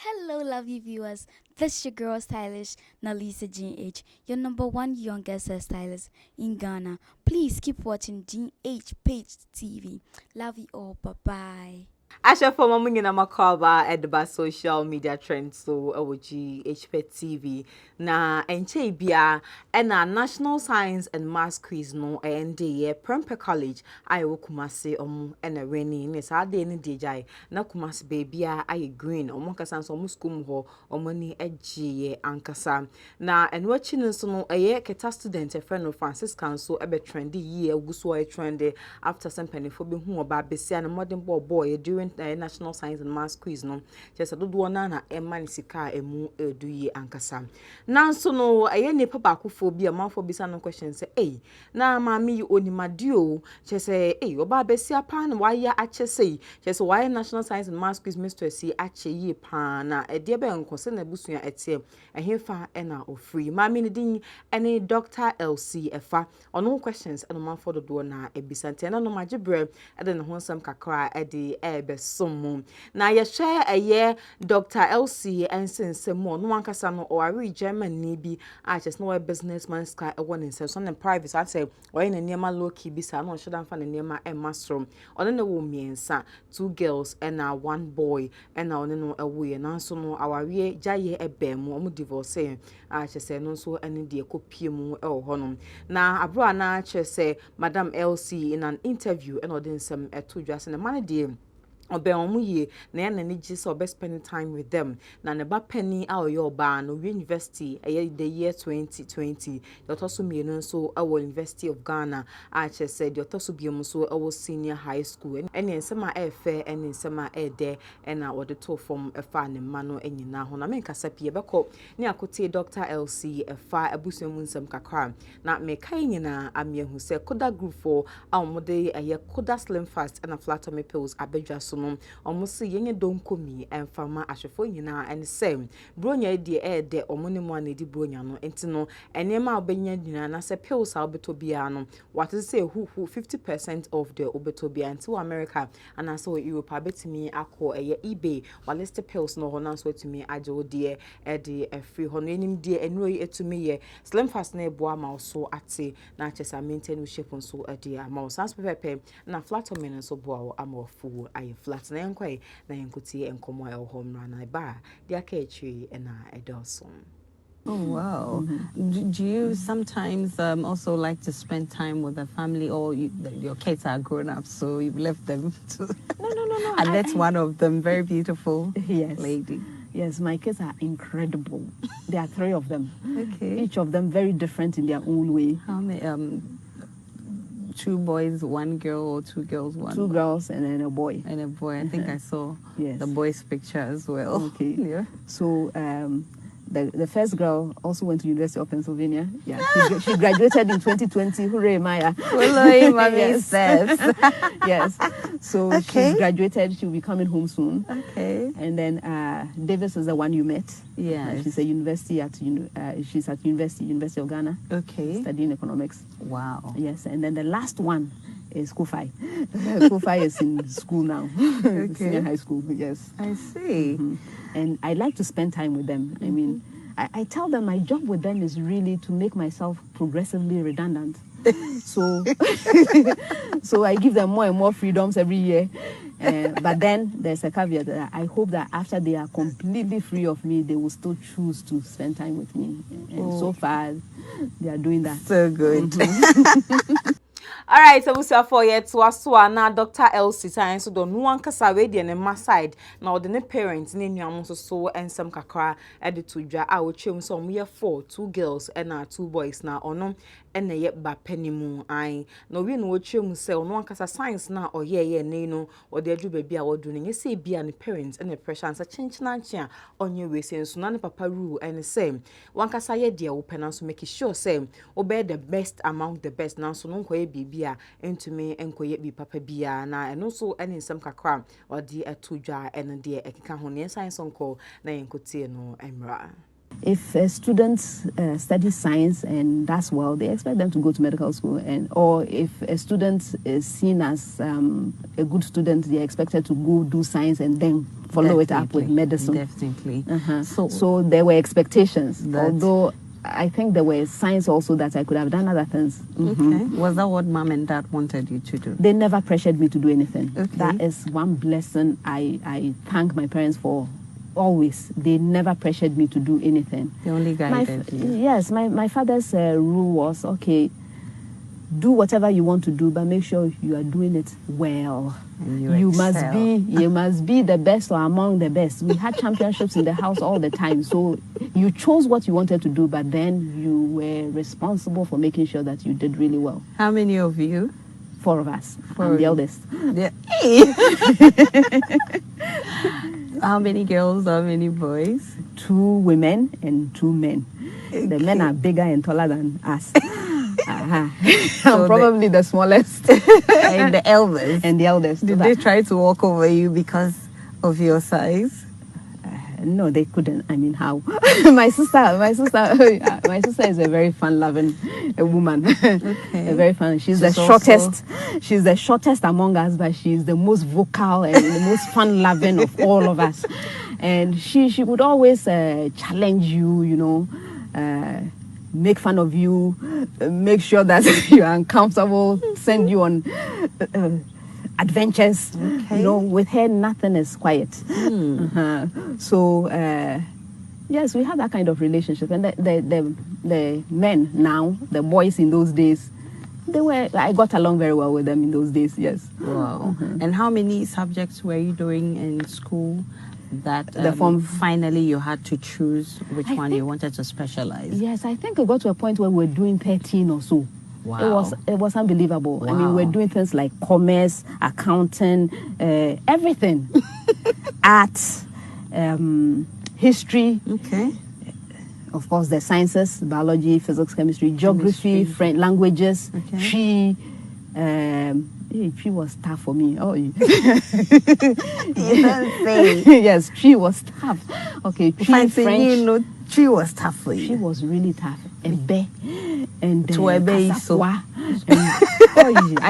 Hello, lovely viewers. This is your girl stylish, Nalisa GH, your #1 youngest stylist in Ghana. Please keep watching GhPage TV. Love you all. Bye bye. Asha for mama na makaba edba social media trends so GhPage TV na enche bia na National Science and Maths quiz no NDE Prempeh College ayo Kumasi na reni ne sa de ne dejai na Kumasi baby aye green kasa so school ho ni egiye ankasa na enwachi nso no keta student friend of Franciscan so ebe trendy ye guso trendy after some penifo be hu oba besia na modern boy during National Science and Maths quiz no just do na emma sika emu eduye ankasa nanso no ne papa akufo bi amanfo bisa no question say na mami onimadio just oba besia pa na waya ache say just why National Science and Maths quiz MISTRESS ache yi pa na de be nkose na busua etie ehefa na ofree mami ne din ene Dr. LC efa ono questions eno manfo do na ebisante na no magibre ede ne ho nsam kakra ede besom na ye hwe Dr. LC ensensem no wankasa no o are German ni bi just no businessman sky e won nsem so na private I say oye na niema low key bi sa no shodan fa na niema emastrom ono na wo miensa 2 girls and 1 boy and ono no ewo na so no aware jaye ebem omo divorce say no so ene de kopie mu e ho no na abro na say Madam LC in an interview and odin some to just na man de obe omuye na ya na ni so be spending time with them na ne ba penny ayo ba no university the year 2020 dr so mienu so our University of Ghana said dr so biom so our senior high school and ensema efe and ensema de na wode to from efa ne ma no enyina ho na menkasa pie beko ne akote Dr. LC efa abusuamu nsem kakra na me kai nyina amiehu se koda group for amode koda slim fast and flatome pills abedwa so no omusi yenye donkomi enfama ahwefo nyina and same bronya de de omonimo anedi bronya no entino enema obenya nyina na se pills a obeto bia no what is say who 50% of the obeto bia into America and also Europe abetimi akọ eBay waliste pills no ho na so etimi ajo de de free ho no enim de enroyi etumi ye slim fast na eboa ma so ate na chesa maintain shape so de ama sans pepe na flatome so boa ama fu aye flat na enkwai na enkuti enkomo e ho mra na ba dia ka echi na edosom. Oh, wow. Do you sometimes also like to spend time with the family, or your kids are grown up, so you've left them to... No. And that's one of them, very beautiful lady. Yes, my kids are incredible. There are 3 of them. Okay. Each of them very different in their own way. How many... 2 boys, 1 girl, or 2 girls, 1 2 girls and then a boy. And a boy. I think I saw yes. the boy's picture as well. Okay. Yeah. So the first girl also went to University of Pennsylvania. Yeah, she graduated in 2020. Hooray, Maya! Hooray, Mommy says. Yes. So she's graduated. She'll be coming home soon. Okay. And then Davis is the one you met. Yeah. She's at university University of Ghana. Okay. Studying economics. Wow. Yes. And then the last one is Kufai. Kufai is in school now. Okay. Senior high school. Yes. I see. And I like to spend time with them. I mean, I tell them my job with them is really to make myself progressively redundant. So, so I give them more and more freedoms every year. But then there's a caveat that I hope that after they are completely free of me, they will still choose to spend time with me. And so far, they are doing that. So good. All right, so we say for yet to aswa na Dr. LC science so don one kasa we dey na side na the parents na nuam so ensem kakra ede to dwa a wo twem so mo ye 2 girls and 2 boys na ono ene ye ba panimu an na we no wo twem se ono one kasa science na oye ne no wo de adu ba bia wo do ne se bia ne parents and pressure ansa chinchina nchia onye we se so na ne papa rule and say one kasa ye de wo pena so make sure say obey the best among the best na so no nko ye bibia entumi enkoye bi papa bia na eno so ene nsem kakra odi atudwa ene de ekeka ho ne science onko na yenkotie no emra. if a student studies science and does well, they expect them to go to medical school. Or if a student is seen as a good student, they are expected to go do science and then follow it up with medicine. Definitely. So there were expectations, although I think there were signs also that I could have done other things. Okay. Was that what mom and dad wanted you to do? They never pressured me to do anything. Okay. That is one blessing I thank my parents for. Always, they never pressured me to do anything. They only guided you. Yes, my father's rule was, okay, do whatever you want to do, but make sure you are doing it well. And you must be the best or among the best. We had championships in the house all the time, so you chose what you wanted to do, but then you were responsible for making sure that you did really well. How many of you? 4 of us. I'm the eldest. Yeah. How many girls? How many boys? 2 women and 2 men. Okay. The men are bigger and taller than us. I'm probably the smallest. And the eldest. And the eldest. Did they try to walk over you because of your size? No, they couldn't. I mean, how? my sister is a very fun-loving woman. Okay. Very fun. She's the shortest. She's the shortest among us, but she's the most vocal and the most fun-loving of all of us. And she would always challenge you, you know, make fun of you, make sure that you are uncomfortable, send you on adventures. Okay. You know, with her nothing is quiet. So yes, we had that kind of relationship. And the men now, the boys in those days, I got along very well with them in those days. Yes. Wow. And how many subjects were you doing in school that finally you had to choose which one you wanted to specialize? Yes, I think we got to a point where we were doing 13 or so. Wow. It was unbelievable. Wow. I mean, we're doing things like commerce, accounting, everything. Art, history. Okay. Of course, the sciences, biology, physics, chemistry, geography, French languages, okay. Tree was tough for me. Oh, you don't say. Yes, tree was tough. Okay, tree, French. You know, tree was tough for you. Tree was really tough. Ebe and so. I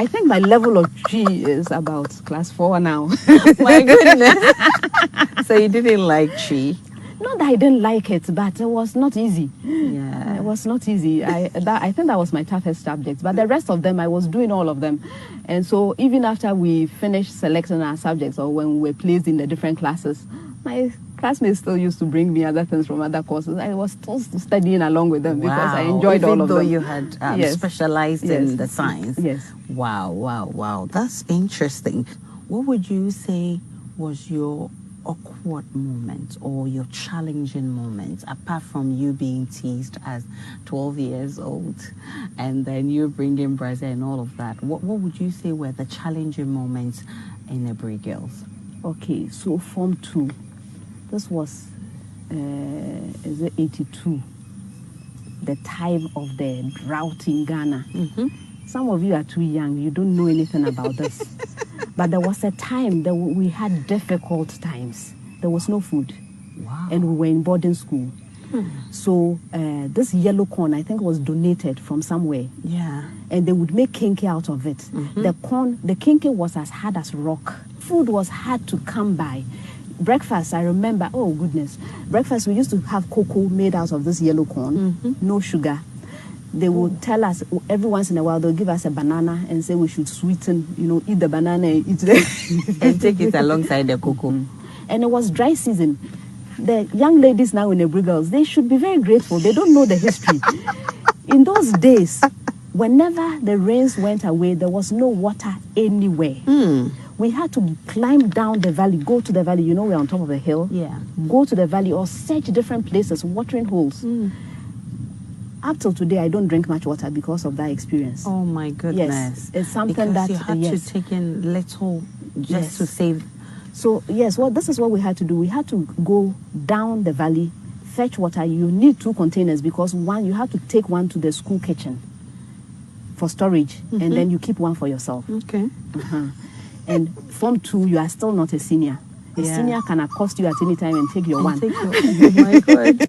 think my level of tree is about class 4 now. My goodness. So you didn't like tree? Not that I didn't like it, but it was not easy. Yeah. It was not easy. I think that was my toughest subject. But the rest of them, I was doing all of them. And so even after we finished selecting our subjects or when we were placed in the different classes, my classmates still used to bring me other things from other courses. I was still studying along with them because I enjoyed all of them. Even though you had specialized in the science. Yes. Wow. That's interesting. What would you say was your awkward moment or your challenging moment, apart from you being teased as 12 years old and then you bringing Brazil and all of that? What would you say were the challenging moments in Ebri Girls? Okay, so Form 2. This was, is it 82? The time of the drought in Ghana. Some of you are too young. You don't know anything about this. But there was a time that we had difficult times. There was no food. Wow. And we were in boarding school. So this yellow corn, I think, was donated from somewhere. Yeah. And they would make kinky out of it. The kinky was as hard as rock. Food was hard to come by. Breakfast, I remember, oh goodness. Breakfast, we used to have cocoa made out of this yellow corn, no sugar. They would tell us every once in a while, they'll give us a banana and say we should sweeten, eat the banana and eat the... and take it alongside the cocoa. And it was dry season. The young ladies now in the Girls, they should be very grateful. They don't know the history. In those days, whenever the rains went away, there was no water anywhere. We had to climb down the valley, go to the valley. We're on top of a hill. Yeah. Go to the valley or search different places, watering holes. Up till today, I don't drink much water because of that experience. Oh my goodness! Yes, it's something because that you had to take in little just to save. So yes, this is what we had to do. We had to go down the valley, fetch water. You need 2 containers because one, you have to take one to the school kitchen for storage, and then you keep one for yourself. Okay. And Form 2, you are still not a senior. A senior can accost you at any time and take your one. Oh my God.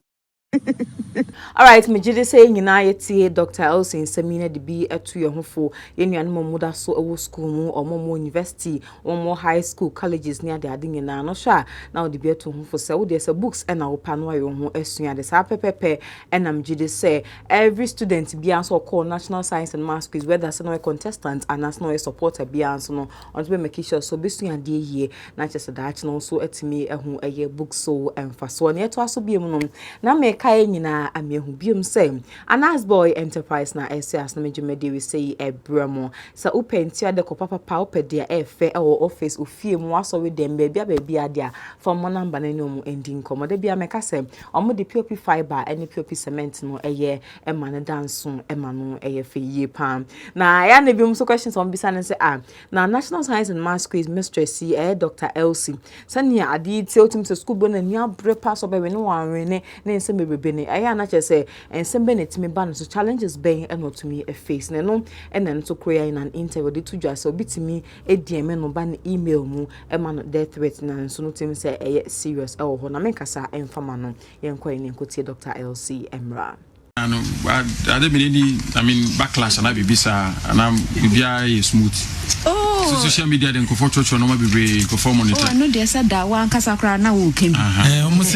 All right, me jide say nyina yeti Dr. Elsie Nsemina de bi eto ye hofo ye nuane momuda so ewo school mu or mo university or mo high school colleges near the ade nyina no sha na wo de bi eto hofo se wo de se books e na wo pa no ayo ho esua de sa pepepe e na me jide say every student bi anso call national science and maths quiz whether se no a contestant and as no a supporter bi anso no on to be make sure so be sua de ye na chese da ach no so etimi ehu eye book so emfaso na eto aso bi mu no na me kai nyina amehu biom say Anas Boy Enterprise na SS na mejumede we say ebramo sa opentia de kopapa pa opede efe or office ofie mu aso we dem baabi adia from mo number na no ending komo de bia meka say omo de POP fiber any POP cement no eye e ma ne danso e ma no eye fe yie pam na ya na biom so questions on bisa na say na national science and maths quiz mistress Dr. Elsie sania adi ti otum se school bo na nia brepa so be we no wanwene na nsem bebebe ne aya na che say ensem benetimi ban so challenges ben and not to me a face no and then to create an interview de to just so bitimi e DM no ban email mu e ma no death threat na so no timi say e serious e ho na menkasa emfama no yenko ene nkotie Dr. Elsie Emra I mean backlash and I be bisa and I'm be smooth. Oh, so social media then go for church no be go for monitor. Oh, no, they said that one kasa kra na wo kem. Almost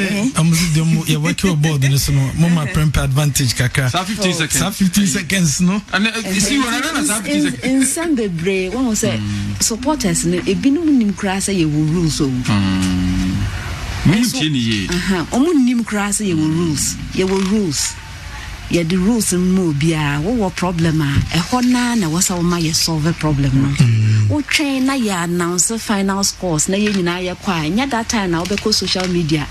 dem you work your board no so mama prempe advantage kaka. 15 seconds. 15 seconds no. And you see what I 15 seconds. In Sunday break one say supporters no e binu nim kra say ye rules so. Omo nim kra say ye rules. Ye rules. Yeah, the rules and bia what problem na was our my solve a problem no train na ya announce final scores na ye nyina ya kwa nya that time na obeko social media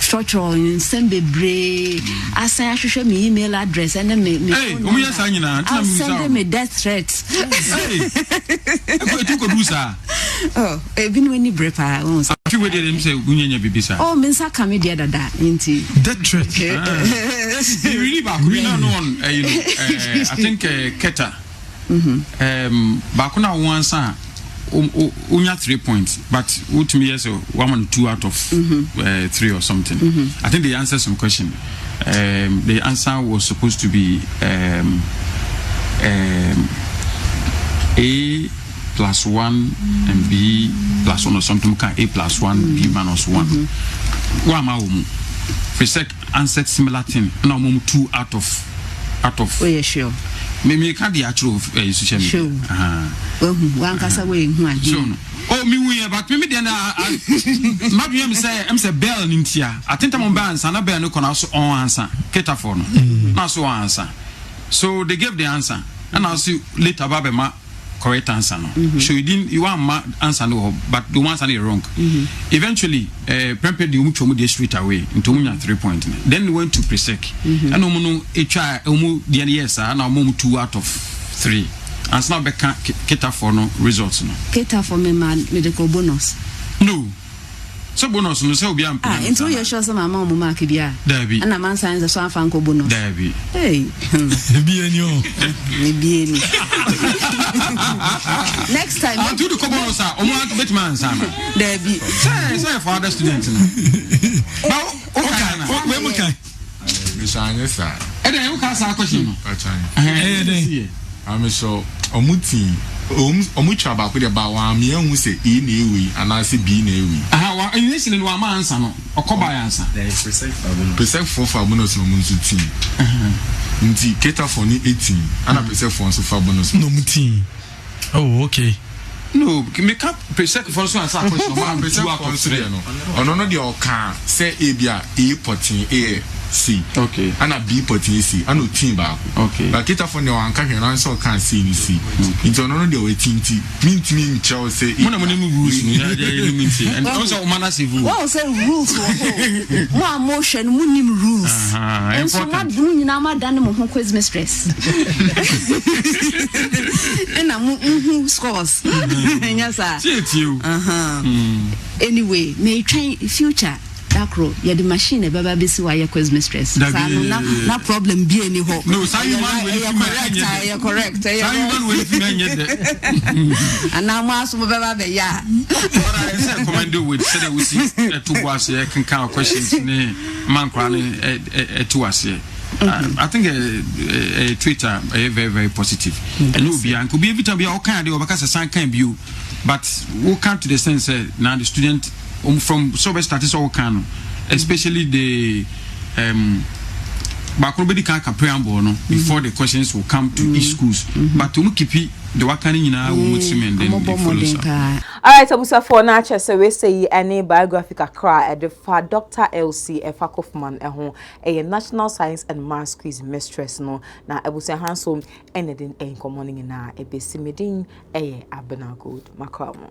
church in sembebre asan ahwehwe me email address and me send me death threats you could do sir even when you brepa once you we dey say gunyanya bibisa mensa come there dada inti death threat really back we know I think Keta back na once unya 3 points but to me yes 1 and 2 out of 3 or something. I think they answered some question. The answer was supposed to be A plus 1 and B plus 1 or something. A plus 1 B minus 1 Presec answered similar thing. Now, 2 out of. Oh, yeah, sure. Me can't the actual social media. Sure. Well, one cast away. Oh, me, but maybe then maybe I'm say bell in tia. I think I'm on bands and I bear no can also answer. Keta for no. Not so answer. So they gave the answer, and I'll see later Babema. Correct answer no. So you want answer no, but the ones are wrong. Eventually, Prempeh the umuchomu dey straight away into 3 points. Then we went to Presec. And no try the yes and now 2 out of 3. And now back Keta for no results no. Keta for me medical bonus. No. So bonus no say obi am. Into your show some mama mo mark bia. Dabi. And man science so afanko bonus. Dabi. Hey. Bi enyo. Bi eni. Next time. I do the bonus omo at bet man sana. Dabi. Say for other students. Now okay. We mo kai. Misanya sa. E dey you can say question no. I'm so omuti omucha ba ko de ba wa me hu se e na ewi ana se b na ewi wa english ni wa ma answer no okoba ya answer percent for bonus no munzu team nti Keta for ni 18 ana percent for so for bonus no muti. Oh, okay. No, me cap percent for so answer question one percent for 3 no ono no de o kan say e bia e potin e C. Okay. And a B potting C. And no team back. Okay. But Keta for no one can answer can't see any C. It's on the way team T. Mean Chelsea. One of the rules. And also manasive. Well, say rules. More motion, munim rules. And so what do you now done among quiz mistress? And I'm scores. Yes, sir. See you. Anyway, may try future. Dakro, yeah, the machine, a baby, see why your quiz mistress. No problem, be any hope. No, so you correct. And now, Master Baby, yeah. What I said, Commando would say that we see 2 was here, can count questions, man crying to us here. I think Twitter very, very positive. And will be could be every time we all kind of because a sign can view, but we'll come to the sense now the student from sober status all can, especially the Bakrobedi can preamble before the questions will come to each schools. But to keep it the wakani na and then follows up. Alright, Abusa for nature, so we say any biographical cry at the far Dr. LC Efakofman a National Science and Maths Quiz Mistress no na Abusa handsome anything in common na a besimidin a abena good macamo.